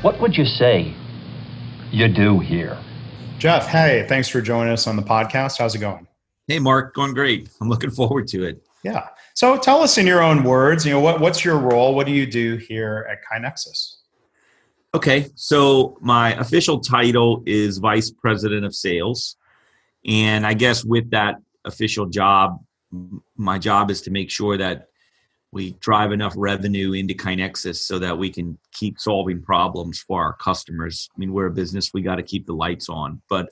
What would you say you do here? Jeff, hey, thanks for joining us on the podcast. How's it going? Hey, Mark, going great. I'm looking forward to it. Yeah. So tell us in your own words, what's your role? What do you do here at KaiNexus? Okay, so my official title is Vice President of Sales. And I guess with that official job, my job is to make sure that we drive enough revenue into KaiNexus so that we can keep solving problems for our customers. I mean, we're a business, we got to keep the lights on. But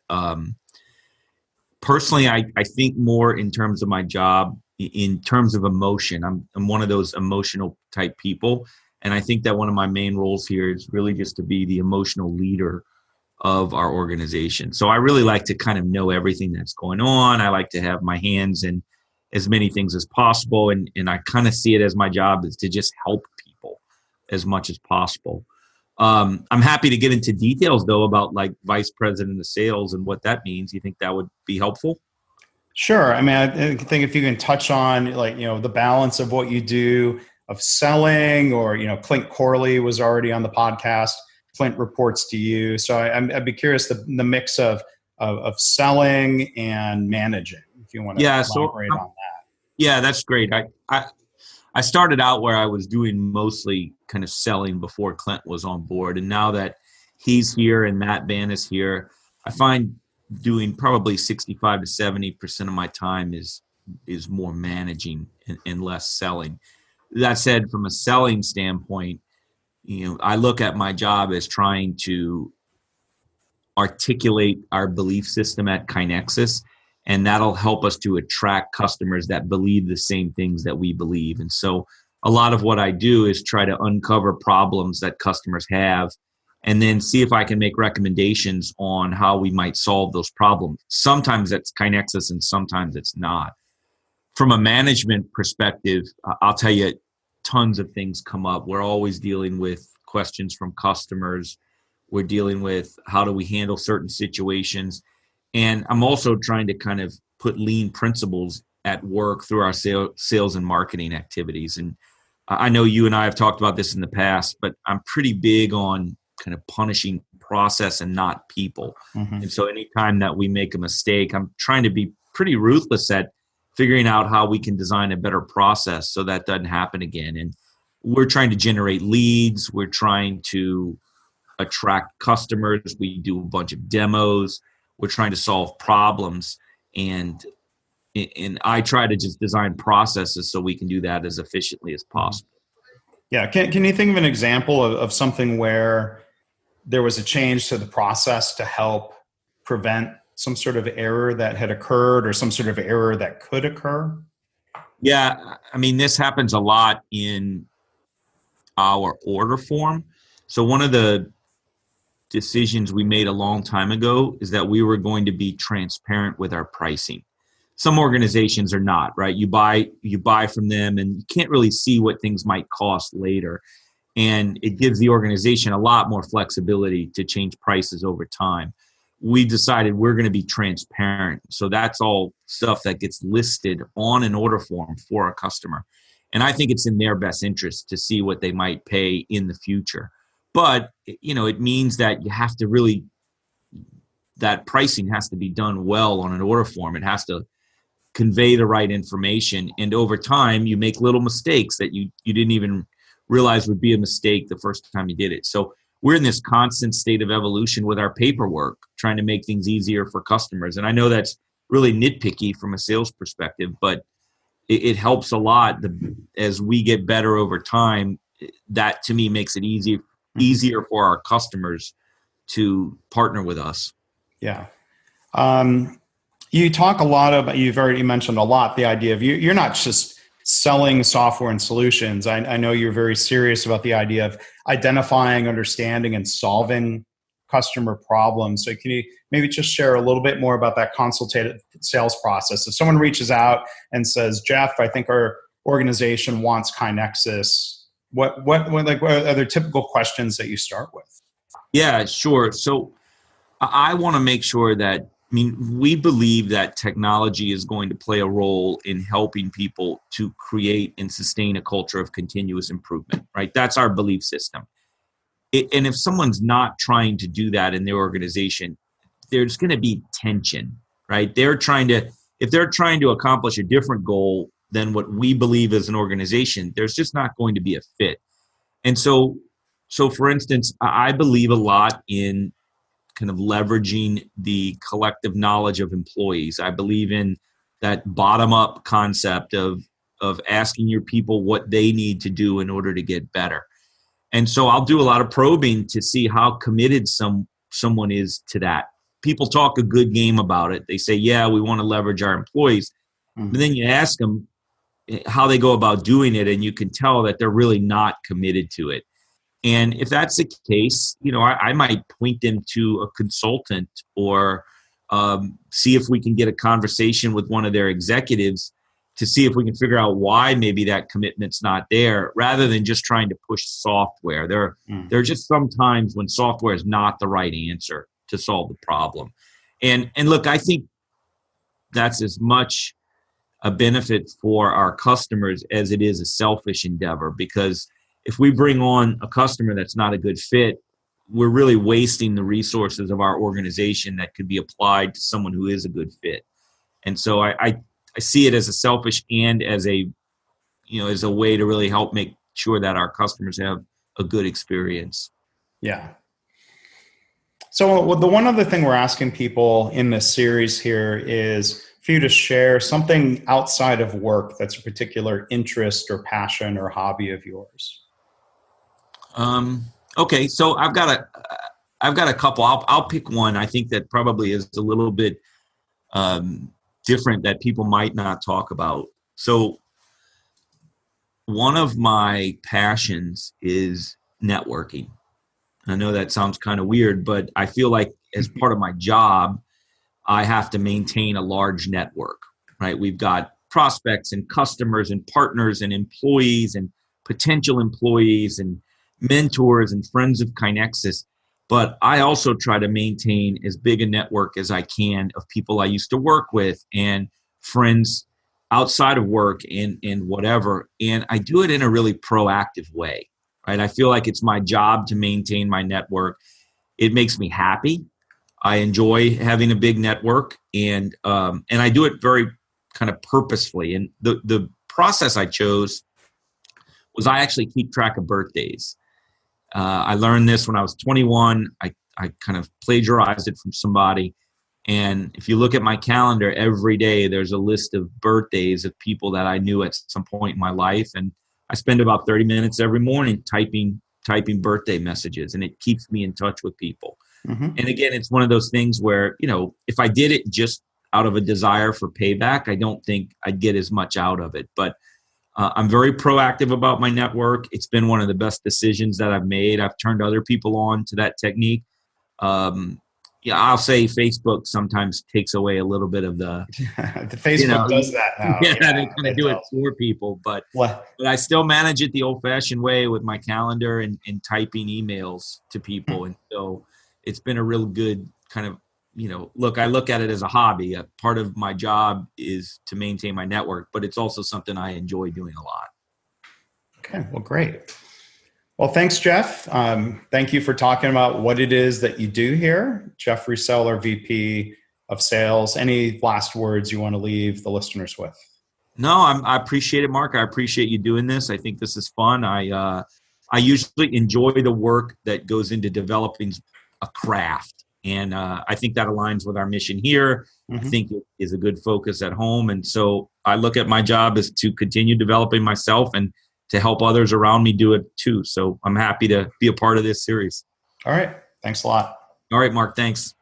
personally, I think more in terms of my job, in terms of emotion. I'm one of those emotional type people. And I think that one of my main roles here is really just to be the emotional leader of our organization. So I really like to kind of know everything that's going on. I like to have my hands in as many things as possible. And I kind of see it as my job is to just help people as much as possible. I'm happy to get into details, though, about like Vice President of Sales and what that means. You think that would be helpful? Sure. I mean, I think if you can touch on the balance of what you do of selling, or, Clint Corley was already on the podcast. Clint reports to you. So I'd be curious the mix of selling and managing, if you want to elaborate on that. Yeah, that's great. I started out where I was doing mostly kind of selling before Clint was on board. And now that he's here and Matt Van is here, I find doing probably 65 to 70% of my time is more managing and less selling. That said, from a selling standpoint, I look at my job as trying to articulate our belief system at KaiNexus, and that'll help us to attract customers that believe the same things that we believe. And so a lot of what I do is try to uncover problems that customers have and then see if I can make recommendations on how we might solve those problems. Sometimes it's KaiNexus and sometimes it's not. From a management perspective, I'll tell you, tons of things come up. We're always dealing with questions from customers. We're dealing with how do we handle certain situations. And I'm also trying to kind of put lean principles at work through our sales and marketing activities. And I know you and I have talked about this in the past, but I'm pretty big on kind of punishing process and not people. Mm-hmm. And so anytime that we make a mistake, I'm trying to be pretty ruthless at figuring out how we can design a better process so that doesn't happen again. And we're trying to generate leads. We're trying to attract customers. We do a bunch of demos. We're trying to solve problems. And I try to just design processes so we can do that as efficiently as possible. Yeah. Can you think of an example of something where there was a change to the process to help prevent some sort of error that had occurred or some sort of error that could occur? Yeah. I mean, this happens a lot in our order form. So one of the decisions we made a long time ago is that we were going to be transparent with our pricing. Some organizations are not, right? You buy from them and you can't really see what things might cost later. And it gives the organization a lot more flexibility to change prices over time. We decided we're going to be transparent. So that's all stuff that gets listed on an order form for a customer. And I think it's in their best interest to see what they might pay in the future. But, it means that you have to really, that pricing has to be done well on an order form. It has to convey the right information. And over time, you make little mistakes that you didn't even realize would be a mistake the first time you did it. So we're in this constant state of evolution with our paperwork, trying to make things easier for customers. And I know that's really nitpicky from a sales perspective, but it helps a lot as we get better over time. That to me makes it easier for our customers to partner with us. Yeah. You talk a lot about, you've already mentioned a lot, the idea of you're not just selling software and solutions. I know you're very serious about the idea of identifying, understanding, and solving customer problems. So can you maybe just share a little bit more about that consultative sales process? If someone reaches out and says, Jeff, I think our organization wants KaiNexus, what are there typical questions that you start with? Yeah, sure. So I want to make sure that, we believe that technology is going to play a role in helping people to create and sustain a culture of continuous improvement, right? That's our belief system. and if someone's not trying to do that in their organization, there's going to be tension, right? If they're trying to accomplish a different goal than what we believe as an organization, there's just not going to be a fit. And so for instance, I believe a lot in kind of leveraging the collective knowledge of employees. I believe in that bottom-up concept of asking your people what they need to do in order to get better. And so I'll do a lot of probing to see how committed someone is to that. People talk a good game about it. They say, yeah, we want to leverage our employees. But then you ask them how they go about doing it, and you can tell that they're really not committed to it. And if that's the case, I might point them to a consultant or see if we can get a conversation with one of their executives to see if we can figure out why maybe that commitment's not there, rather than just trying to push software. There are just some times when software is not the right answer to solve the problem. And look, I think that's as much a benefit for our customers as it is a selfish endeavor, because if we bring on a customer that's not a good fit, we're really wasting the resources of our organization that could be applied to someone who is a good fit. And so I see it as a selfish and as a way to really help make sure that our customers have a good experience. Yeah. So the one other thing we're asking people in this series here is for you to share something outside of work that's a particular interest or passion or hobby of yours. Okay, so I've got a couple. I'll pick one. I think that probably is a little bit different that people might not talk about. So one of my passions is networking. I know that sounds kind of weird, but I feel like as part of my job, I have to maintain a large network, right? We've got prospects and customers and partners and employees and potential employees and mentors and friends of KaiNexus. But I also try to maintain as big a network as I can of people I used to work with and friends outside of work and whatever. And I do it in a really proactive way, right? I feel like it's my job to maintain my network. It makes me happy. I enjoy having a big network, and I do it very kind of purposefully. And the process I chose was I actually keep track of birthdays. I learned this when I was 21. I kind of plagiarized it from somebody. And if you look at my calendar every day, there's a list of birthdays of people that I knew at some point in my life. And I spend about 30 minutes every morning typing birthday messages, and it keeps me in touch with people. Mm-hmm. And again, it's one of those things where, if I did it just out of a desire for payback, I don't think I'd get as much out of it. But I'm very proactive about my network. It's been one of the best decisions that I've made. I've turned other people on to that technique. I'll say Facebook sometimes takes away a little bit of the Facebook does that now. Yeah, they kind of do it for people, but I still manage it the old-fashioned way with my calendar and typing emails to people. And so it's been a real good kind of, look, I look at it as a hobby. A part of my job is to maintain my network, but it's also something I enjoy doing a lot. Okay, well, great. Well, thanks, Jeff. Thank you for talking about what it is that you do here. Jeff Roussel, our VP of Sales. Any last words you want to leave the listeners with? No, I appreciate it, Mark. I appreciate you doing this. I think this is fun. I usually enjoy the work that goes into developing a craft. And I think that aligns with our mission here. Mm-hmm. I think it is a good focus at home. And so I look at my job as to continue developing myself and to help others around me do it too. So I'm happy to be a part of this series. All right. Thanks a lot. All right, Mark. Thanks.